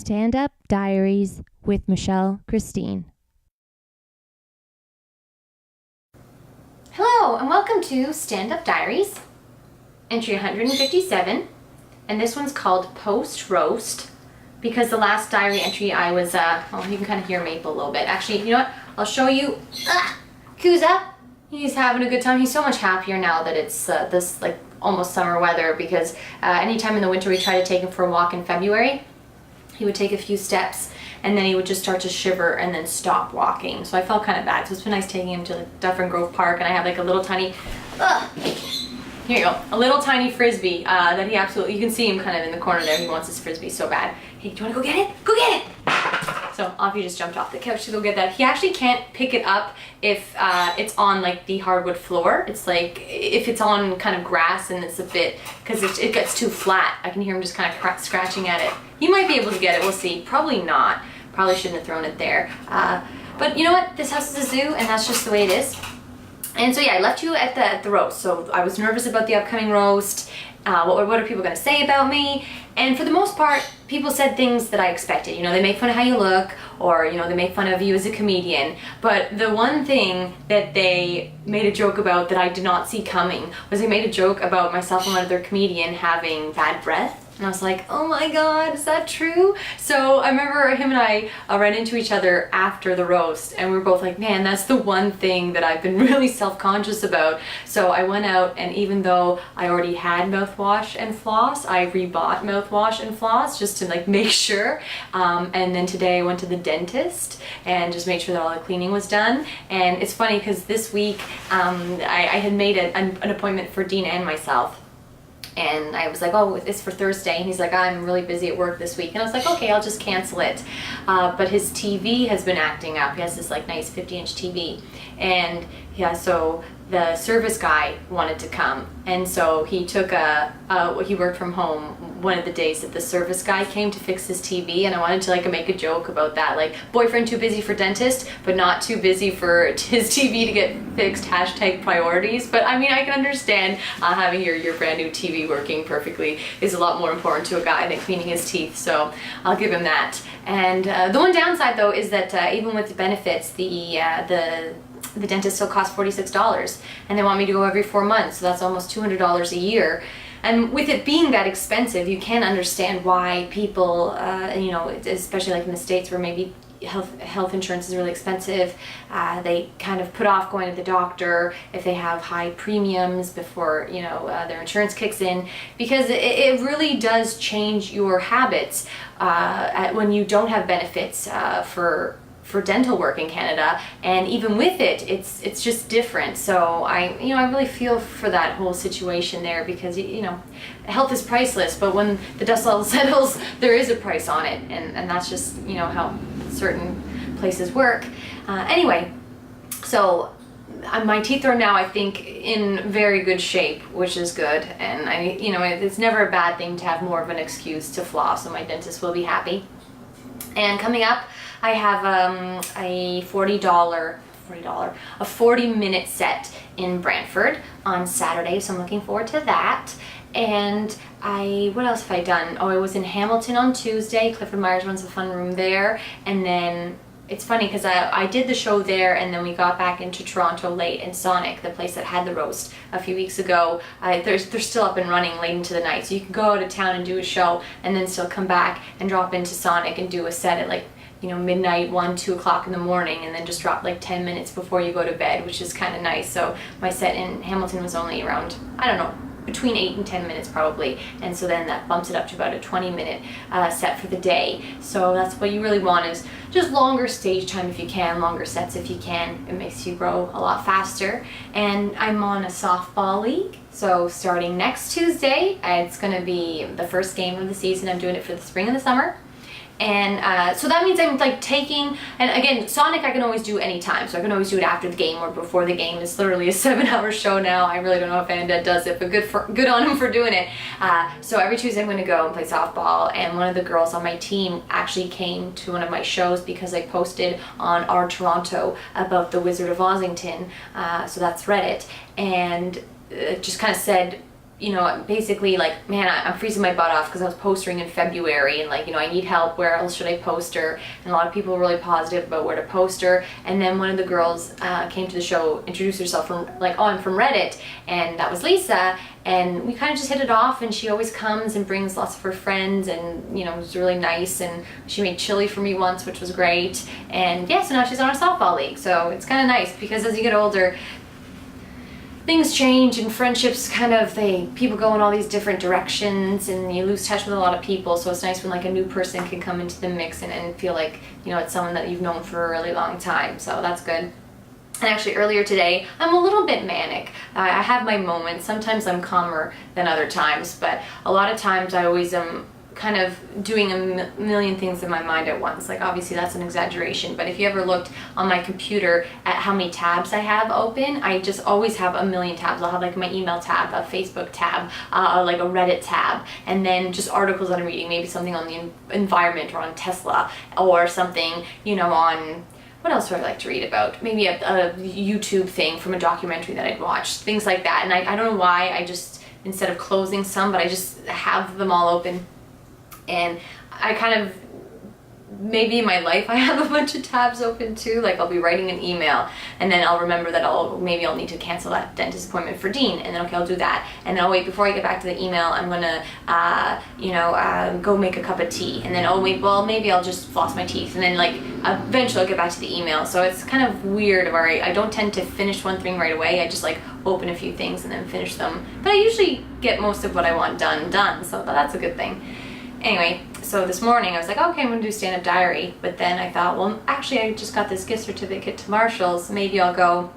Stand Up Diaries with Michelle Christine. Hello and welcome to Stand Up Diaries, entry 157, and this one's called Post Roast because the last diary entry I was, well, you can kind of hear Maple a little bit. Actually, you know what? I'll show you. Kuza, he's having a good time. He's so much happier now that it's this like almost summer weather because anytime in the winter we try to take him for a walk in February, he would take a few steps and then he would just start to shiver and then stop walking. So I felt kind of bad. So it's been nice taking him to like Dufferin Grove Park, and I have like a little tiny, here you go, a little tiny frisbee that he absolutely, you can see him kind of in the corner there. He wants his frisbee so bad. Hey, do you want to go get it? Go get it! So off he just jumped off the couch to go get that. He actually can't pick it up if it's on like the hardwood floor. It's like if it's on kind of grass and it's a bit, because it gets too flat. I can hear him just kind of scratching at it. He might be able to get it, we'll see. Probably not. Probably shouldn't have thrown it there. But you know what? This house is a zoo and that's just the way it is. And so yeah, I left you at the roast. So I was nervous about the upcoming roast. What are people going to say about me? And for the most part, people said things that I expected. You know, they make fun of how you look, or, you know, they make fun of you as a comedian. But the one thing that they made a joke about that I did not see coming was they made a joke about myself and another comedian having bad breath. And I was like, oh my God, is that true? So I remember him and I ran into each other after the roast, and we were both like, man, that's the one thing that I've been really self-conscious about. So I went out, and even though I already had mouthwash and floss, I rebought mouthwash and floss just to like make sure. And then today I went to the dentist and just made sure that all the cleaning was done. And it's funny because this week I had made an appointment for Dean and myself. And I was like, oh, it's for Thursday. And he's like, I'm really busy at work this week. And I was like, okay, I'll just cancel it. But his TV has been acting up. He has this like nice 50-inch TV. And yeah, so the service guy wanted to come. And so he took he worked from home one of the days that the service guy came to fix his TV. And I wanted to like make a joke about that. Like, boyfriend too busy for dentist, but not too busy for his TV to get fixed, hashtag priorities. But I mean, I can understand having your brand new TV working perfectly is a lot more important to a guy than cleaning his teeth. So I'll give him that. And the one downside though is that even with the benefits, the dentist still costs $46, and they want me to go every 4 months, so that's almost $200 a year. And with it being that expensive, you can understand why people, you know, especially like in the States where maybe health insurance is really expensive, they kind of put off going to the doctor if they have high premiums before, you know, their insurance kicks in, because it really does change your habits when you don't have benefits for dental work in Canada. And even with it, it's just different. So I really feel for that whole situation there, because you know, health is priceless, but when the dust all settles, there is a price on it, and that's just, you know, how certain places work. Anyway, so my teeth are now, I think, in very good shape, which is good. And you know, it's never a bad thing to have more of an excuse to floss, so my dentist will be happy. And coming up, I have a $40-minute set in Brantford on Saturday, so I'm looking forward to that. And what else have I done? Oh, I was in Hamilton on Tuesday. Clifford Myers runs a fun room there. And then it's funny because I did the show there, and then we got back into Toronto late, and Sonic, the place that had the roast a few weeks ago, they're still up and running late into the night. So you can go out of town and do a show and then still come back and drop into Sonic and do a set at like, you know, midnight, 1, 2 o'clock in the morning, and then just drop like 10 minutes before you go to bed, which is kind of nice. So my set in Hamilton was only around, I don't know, between 8 and 10 minutes probably, and so then that bumps it up to about a 20-minute set for the day. So that's what you really want, is just longer stage time if you can, longer sets if you can. It makes you grow a lot faster. And I'm on a softball league, so starting next Tuesday, it's going to be the first game of the season. I'm doing it for the spring and the summer. And so that means I'm like taking, and again, Sonic I can always do anytime, so I can always do it after the game or before the game. It's literally a 7-hour show now. I really don't know if Anna does it, but good on him for doing it. So every Tuesday I'm going to go and play softball, and one of the girls on my team actually came to one of my shows because I posted on our Toronto about the Wizard of Ossington, so that's Reddit, and it just kind of said, you know, basically like, man, I'm freezing my butt off because I was postering in February and like, you know, I need help. Where else should I poster? And a lot of people were really positive about where to poster. And then one of the girls came to the show, introduced herself from like, oh, I'm from Reddit, and that was Lisa. And we kind of just hit it off, and she always comes and brings lots of her friends, and you know, it was really nice. And she made chili for me once, which was great. And yeah, so now she's on our softball league. So it's kind of nice because as you get older, things change and friendships kind of, people go in all these different directions and you lose touch with a lot of people. So it's nice when like a new person can come into the mix and feel like, you know, it's someone that you've known for a really long time. So that's good. And actually earlier today, I'm a little bit manic. I have my moments. Sometimes I'm calmer than other times, but a lot of times I always am kind of doing a million things in my mind at once. Like obviously that's an exaggeration, but if you ever looked on my computer at how many tabs I have open, I just always have a million tabs. I'll have like my email tab, a Facebook tab, like a Reddit tab, and then just articles that I'm reading, maybe something on the environment or on Tesla or something, you know, on what else do I like to read about? Maybe a YouTube thing from a documentary that I'd watched, things like that. And I don't know why, I just, instead of closing some, but I just have them all open. And I kind of, maybe in my life I have a bunch of tabs open too. Like I'll be writing an email and then I'll remember that maybe I'll need to cancel that dentist appointment for Dean, and then okay, I'll do that, and then I'll wait, before I get back to the email I'm gonna go make a cup of tea, and then oh wait, well maybe I'll just floss my teeth, and then like eventually I'll get back to the email. So it's kind of weird where I don't tend to finish one thing right away. I just like open a few things and then finish them, but I usually get most of what I want done, so that's a good thing. Anyway, so this morning I was like, okay, I'm gonna do stand-up diary, but then I thought, well, actually I just got this gift certificate to Marshall's, maybe I'll go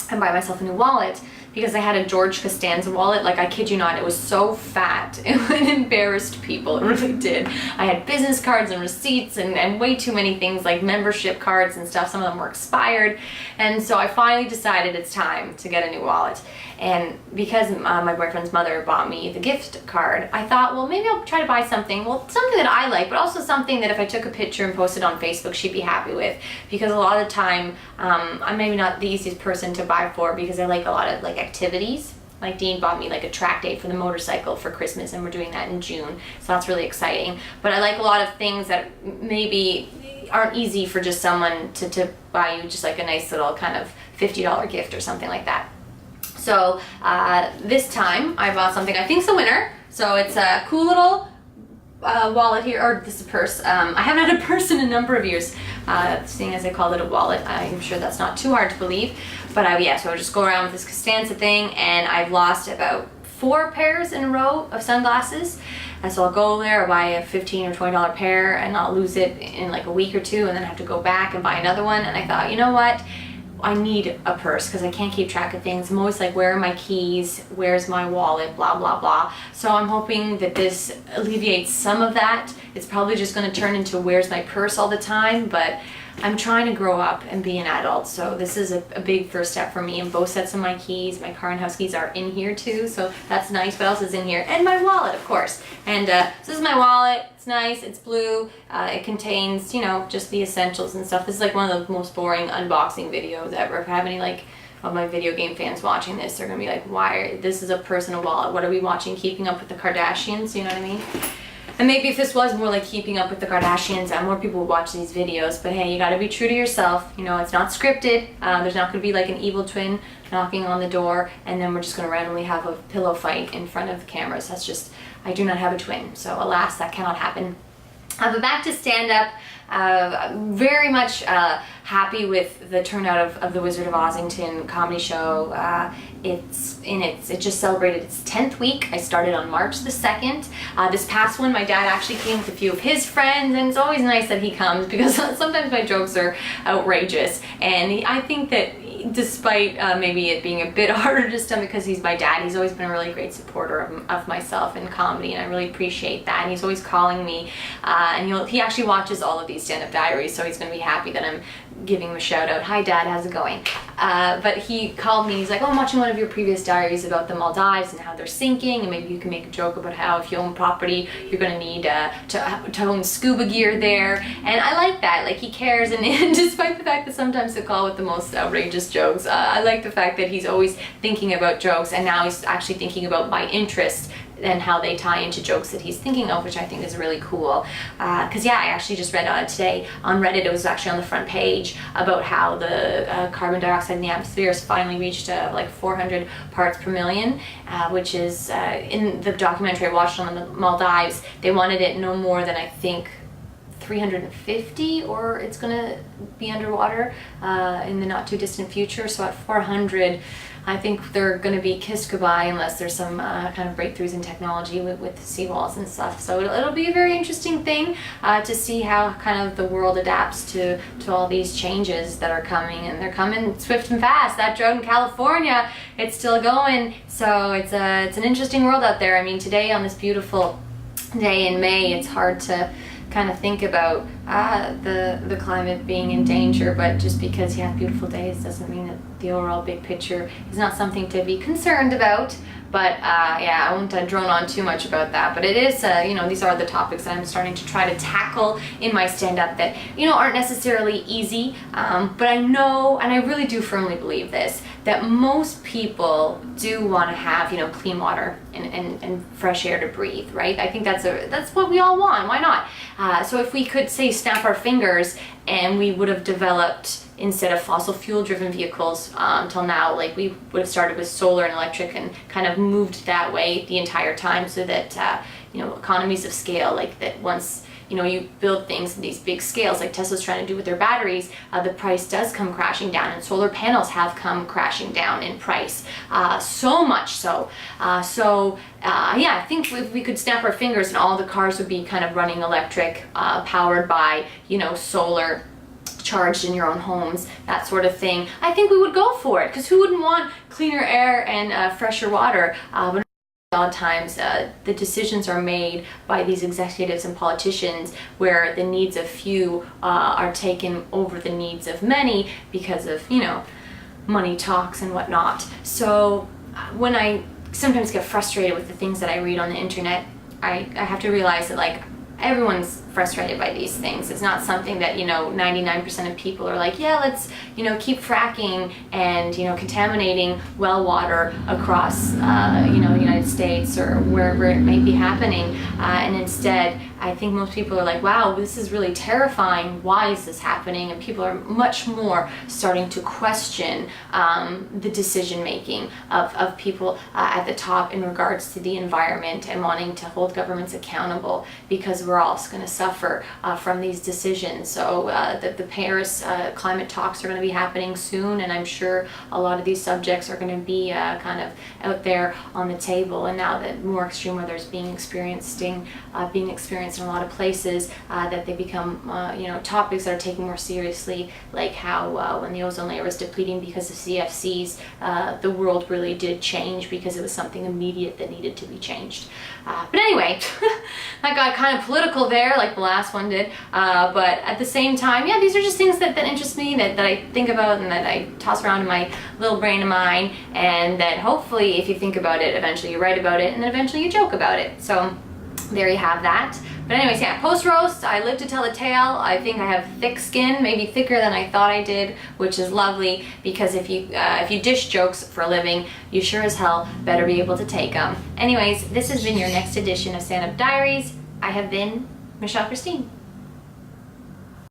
and buy myself a new wallet, because I had a George Costanza wallet. Like, I kid you not, it was so fat, it embarrassed people, it really did. I had business cards and receipts and way too many things, like membership cards and stuff. Some of them were expired, and so I finally decided it's time to get a new wallet. And because my boyfriend's mother bought me the gift card, I thought, well, maybe I'll try to buy something, something that I like, but also something that if I took a picture and posted on Facebook, she'd be happy with. Because a lot of the time, I'm maybe not the easiest person to buy for, because I like a lot of like activities. Like Dean bought me like a track day for the motorcycle for Christmas, and we're doing that in June, so that's really exciting. But I like a lot of things that maybe aren't easy for just someone to buy you, just like a nice little kind of $50 gift or something like that. So this time I bought something I think's a winner. So it's a cool little wallet here, or this is a purse. I haven't had a purse in a number of years, seeing as I called it a wallet. I'm sure that's not too hard to believe. But yeah, so I just go around with this Costanza thing, and I've lost about 4 pairs in a row of sunglasses. And so I'll go there, I'll buy a $15 or $20 pair, and I'll lose it in like a week or two, and then have to go back and buy another one. And I thought, you know what? I need a purse because I can't keep track of things. I'm always like, where are my keys? Where's my wallet? Blah, blah, blah. So I'm hoping that this alleviates some of that. It's probably just going to turn into where's my purse all the time, but I'm trying to grow up and be an adult. So this is a big first step for me, and both sets of my keys, my car and house keys, are in here too. So that's nice. What else is in here? And my wallet, of course. And so this is my wallet. It's nice. It's blue. It contains, you know, just the essentials and stuff. This is like one of the most boring unboxing videos ever. If I have any like of my video game fans watching this, they're gonna be like, why? This is a personal wallet. What are we watching? Keeping Up with the Kardashians? You know what I mean? And maybe if this was more like Keeping Up with the Kardashians, more people would watch these videos. But hey, you gotta be true to yourself. You know, it's not scripted. There's not gonna be like an evil twin knocking on the door, and then we're just gonna randomly have a pillow fight in front of the cameras. That's just, I do not have a twin. So alas, that cannot happen. But back to stand-up. Very much happy with the turnout of the Wizard of Ozzington comedy show. It just celebrated its 10th week. I started on March the 2nd. This past one, my dad actually came with a few of his friends, and it's always nice that he comes because sometimes my jokes are outrageous. And I think that despite maybe it being a bit harder to stomach because he's my dad, he's always been a really great supporter of myself in comedy, and I really appreciate that. And he's always calling me, and he actually watches all of these stand-up diaries, so he's going to be happy that I'm giving him a shout out. Hi Dad, how's it going? But he called me, he's like, oh, I'm watching one of your previous diaries about the Maldives and how they're sinking, and maybe you can make a joke about how if you own property, you're gonna need to own scuba gear there. And I like that, like he cares, and despite the fact that sometimes they call with the most outrageous jokes, I like the fact that he's always thinking about jokes, and now he's actually thinking about my interest and how they tie into jokes that he's thinking of, which I think is really cool. Because yeah, I actually just read today on Reddit, it was actually on the front page, about how the carbon dioxide in the atmosphere has finally reached like 400 parts per million, which is, in the documentary I watched on the Maldives, they wanted it no more than, I think, 350, or it's gonna be underwater in the not too distant future. So at 400, I think they're going to be kissed goodbye unless there's some kind of breakthroughs in technology with seawalls and stuff. So it'll be a very interesting thing to see how kind of the world adapts to all these changes that are coming, and they're coming swift and fast. That drought in California, it's still going. So it's an interesting world out there. I mean, today on this beautiful day in May, it's hard to kind of think about the climate being in danger, but just because you have beautiful days doesn't mean that the overall big picture is not something to be concerned about. But yeah, I won't drone on too much about that, but it is, you know, these are the topics that I'm starting to try to tackle in my stand-up that, you know, aren't necessarily easy, but I know, and I really do firmly believe this, that most people do want to have, you know, clean water and fresh air to breathe, right? I think that's what we all want. Why not? So if we could, say, snap our fingers and we would have developed, instead of fossil fuel driven vehicles till now, like we would have started with solar and electric and kind of moved that way the entire time, so that you know, economies of scale, like that once, you know, you build things in these big scales like Tesla's trying to do with their batteries, the price does come crashing down, and solar panels have come crashing down in price, so much so. Yeah, I think if we could snap our fingers and all the cars would be kind of running electric, powered by, you know, solar, charged in your own homes, that sort of thing, I think we would go for it, because who wouldn't want cleaner air and fresher water? But a lot of times the decisions are made by these executives and politicians where the needs of few are taken over the needs of many because of, you know, money talks and whatnot. So when I sometimes get frustrated with the things that I read on the internet, I have to realize that, like, everyone's frustrated by these things. It's not something that, you know, 99% of people are like, yeah, let's, you know, keep fracking and, you know, contaminating well water across, you know, the United States or wherever it may be happening. And instead, I think most people are like, wow, this is really terrifying. Why is this happening? And people are much more starting to question the decision making of people at the top in regards to the environment, and wanting to hold governments accountable, because we're all going to suffer from these decisions. So the Paris climate talks are going to be happening soon, and I'm sure a lot of these subjects are going to be kind of out there on the table. And now that more extreme weather is being experienced in a lot of places, that they become you know, topics that are taken more seriously, like how when the ozone layer was depleting because of CFCs, the world really did change because it was something immediate that needed to be changed. But anyway, that got kind of political there, like the last one did, but at the same time, yeah, these are just things that interest me, that I think about and that I toss around in my little brain of mine, and that hopefully if you think about it, eventually you write about it, and then eventually you joke about it. So there you have that. But anyways, yeah, post-roast, I live to tell a tale. I think I have thick skin, maybe thicker than I thought I did, which is lovely, because if you dish jokes for a living, you sure as hell better be able to take them. Anyways, this has been your next edition of Stand Up Diaries. I have been Michelle Christine.